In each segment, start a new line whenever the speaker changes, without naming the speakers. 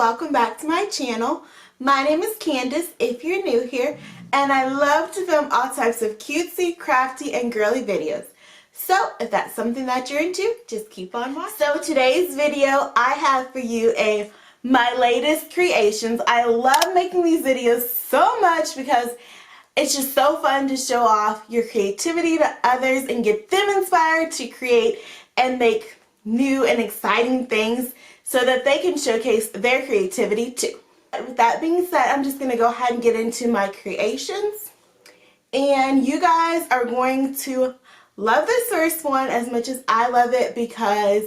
welcome back to my channel. My name is Candice if you're new here, and I love to film all types of cutesy, crafty, and girly videos. So if that's something that you're into, just keep on watching. So today's video, I have for you my latest creations. I love making these videos so much because it's just so fun to show off your creativity to others and get them inspired to create and make new and exciting things so that they can showcase their creativity too. With that being said, I'm just going to go ahead and get into my creations. And you guys are going to love this first one as much as I love it because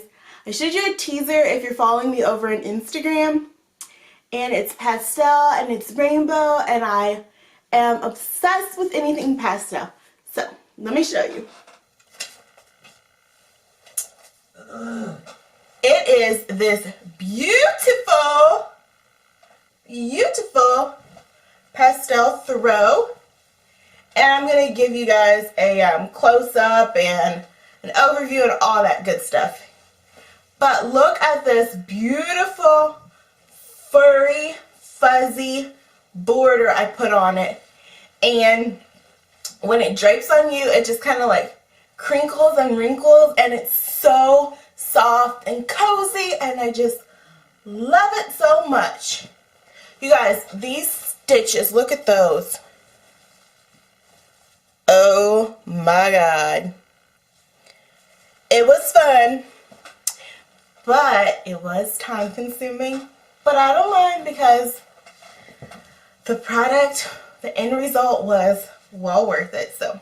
I showed you a teaser if you're following me over on Instagram. And it's pastel and it's rainbow, and I am obsessed with anything pastel. So let me show you. It is this beautiful pastel throw, and I'm going to give you guys a close-up and an overview and all that good stuff. But look at this beautiful furry fuzzy border I put on it, and when it drapes on you it just kind of like crinkles and wrinkles, and it's so soft and cozy, and I just love it so much. You guys, these stitches, look at those. Oh my god. It was fun, but it was time consuming, but I don't mind because the product, the end result was well worth it. So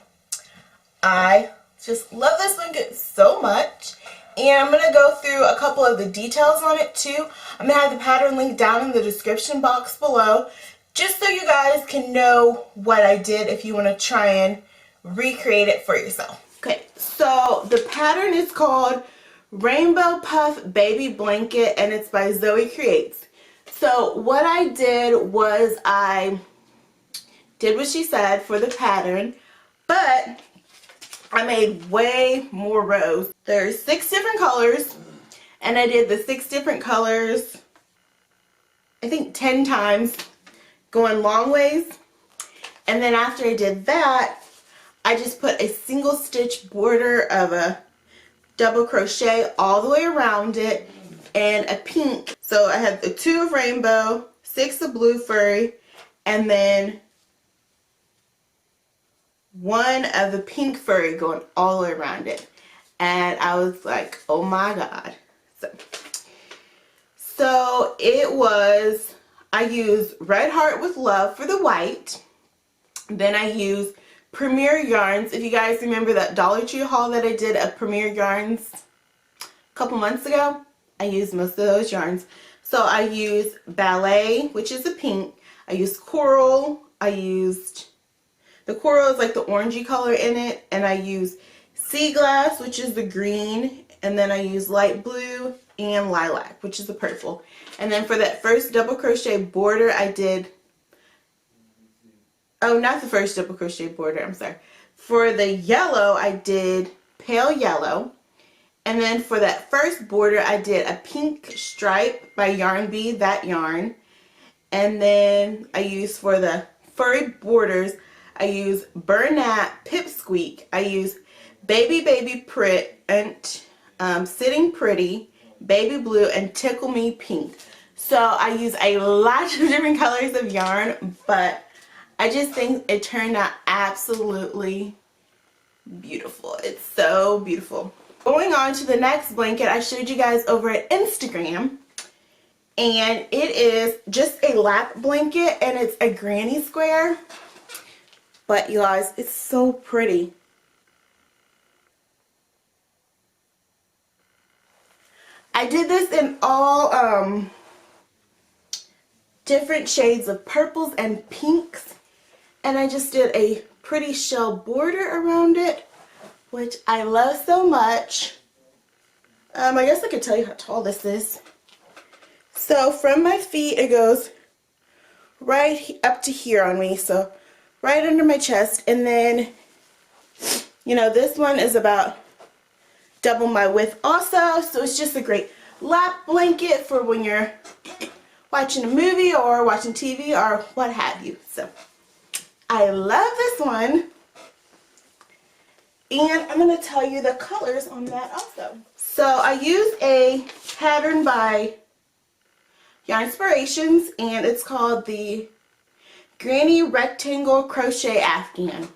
I just love this blanket so much. And I'm going to go through a couple of the details on it too. I'm going to have the pattern link down in the description box below, just so you guys can know what I did if you want to try and recreate it for yourself. Okay, so the pattern is called Rainbow Puff Baby Blanket, and it's by ZOECREATES. So what I did was I did what she said for the pattern, but I made way more rows. There's 6 different colors, and I did the 6 different colors, I think 10 times, going long ways. And then after I did that, I just put a single stitch border of a double crochet all the way around it, and a pink. So I had the 2 of rainbow, 6 of blue furry, and then 1 of the pink furry going all the way around it. And I was like, oh my god. So it was, I used Red Heart with Love for the white. Then I used Premier Yarns. If you guys remember that Dollar Tree haul that I did of Premier Yarns a couple months ago, I used most of those yarns. So I used Ballet, which is a pink. I used Coral. I used, the coral is like the orangey color in it, and I used Seaglass, which is the green, and then I used light blue and lilac, which is the purple. And then for that first double crochet border I did, oh, not the first double crochet border, I'm sorry. For the yellow I did pale yellow, and then for that first border I did a pink stripe by Yarn Bee, that yarn. And then I used for the furry borders, I use Bernat Pipsqueak. I use Baby Prit and Sitting Pretty, Baby Blue, and Tickle Me Pink. So I use a lot of different colors of yarn, but I just think it turned out absolutely beautiful. It's so beautiful. Going on to the next blanket I showed you guys over at Instagram, and it is just a lap blanket, and it's a granny square. But you guys, it's so pretty. I did this in all different shades of purples and pinks, and I just did a pretty shell border around it, which I love so much. I guess I could tell you how tall this is. So from my feet it goes right up to here on me, so right under my chest. And then, you know, this one is about double my width also, so it's just a great lap blanket for when you're watching a movie or watching TV or what have you. So I love this one. And I'm going to tell you the colors on that also. So I use a pattern by Yarn Inspirations, and it's called the Granny Rectangle Crochet Afghan.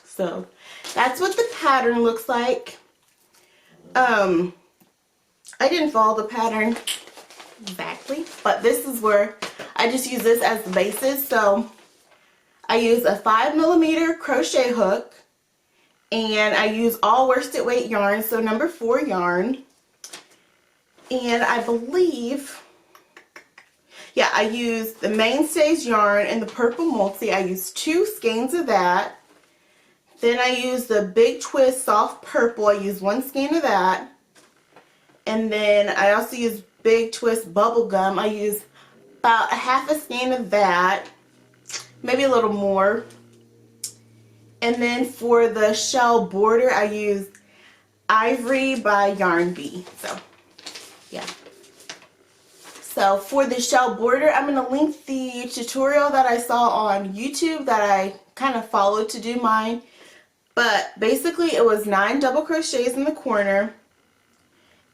So that's what the pattern looks like. I didn't follow the pattern exactly, but this is where I just use this as the basis. So I use a 5mm crochet hook, and I use all worsted weight yarn, so number 4 yarn. And I believe, yeah, I use the Mainstays yarn and the purple multi. I use 2 skeins of that. Then I use the Big Twist soft purple. I use 1 skein of that. And then I also use Big Twist bubble gum. I use about a half a skein of that. Maybe a little more. And then for the shell border, I use Ivory by Yarn Bee. So, yeah. So for the shell border, I'm going to link the tutorial that I saw on YouTube that I kind of followed to do mine. But basically it was 9 double crochets in the corner.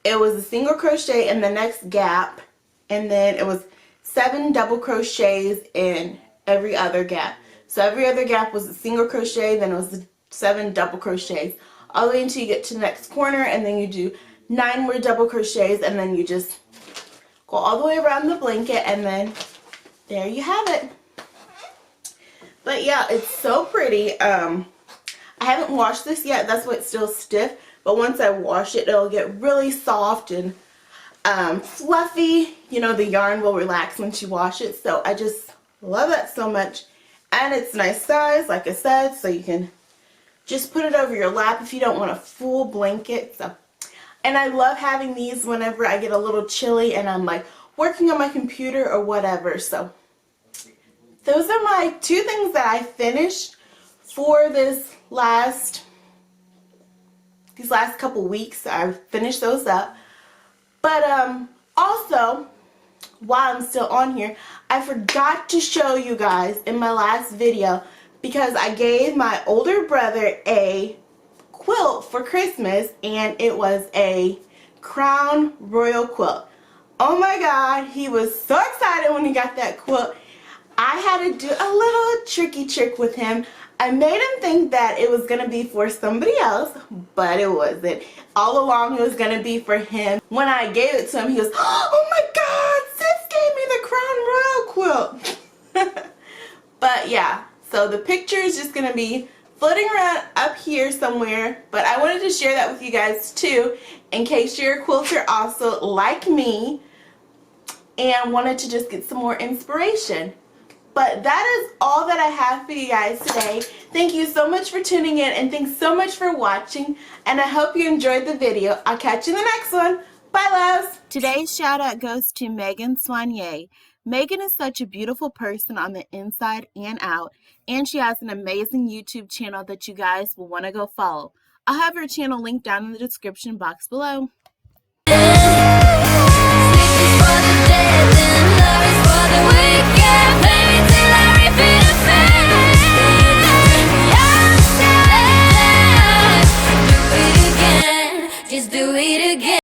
It was a single crochet in the next gap. And then it was 7 double crochets in every other gap. So every other gap was a single crochet, then it was 7 double crochets, all the way until you get to the next corner, and then you do 9 more double crochets, and then you just go all the way around the blanket, and then there you have it. But yeah, it's so pretty. I haven't washed this yet, that's why it's still stiff, but once I wash it, it'll get really soft and fluffy. You know, the yarn will relax once you wash it, so I just love that so much. And it's nice size, like I said, so you can just put it over your lap if you don't want a full blanket. So, and I love having these whenever I get a little chilly and I'm like working on my computer or whatever. So those are my 2 things that I finished for these last couple weeks. I finished those up. But also, while I'm still on here, I forgot to show you guys in my last video, because I gave my older brother a quilt for Christmas, and it was a Crown Royal quilt. Oh my god, he was so excited when he got that quilt. I had to do a little tricky trick with him. I made him think that it was going to be for somebody else, but it wasn't. All along it was going to be for him. When I gave it to him, he goes, "Oh my god, sis gave me the Crown Royal quilt." But yeah, so the picture is just going to be floating around up here somewhere, but I wanted to share that with you guys too, in case you're a quilter also like me and wanted to just get some more inspiration. But that is all that I have for you guys today. Thank you so much for tuning in, and thanks so much for watching, and I hope you enjoyed the video. I'll catch you in the next one. Bye, loves! Today's shout out goes to Megan Soignier. Megan is such a beautiful person on the inside and out, and she has an amazing YouTube channel that you guys will want to go follow. I'll have her channel linked down in the description box below. Just do it again.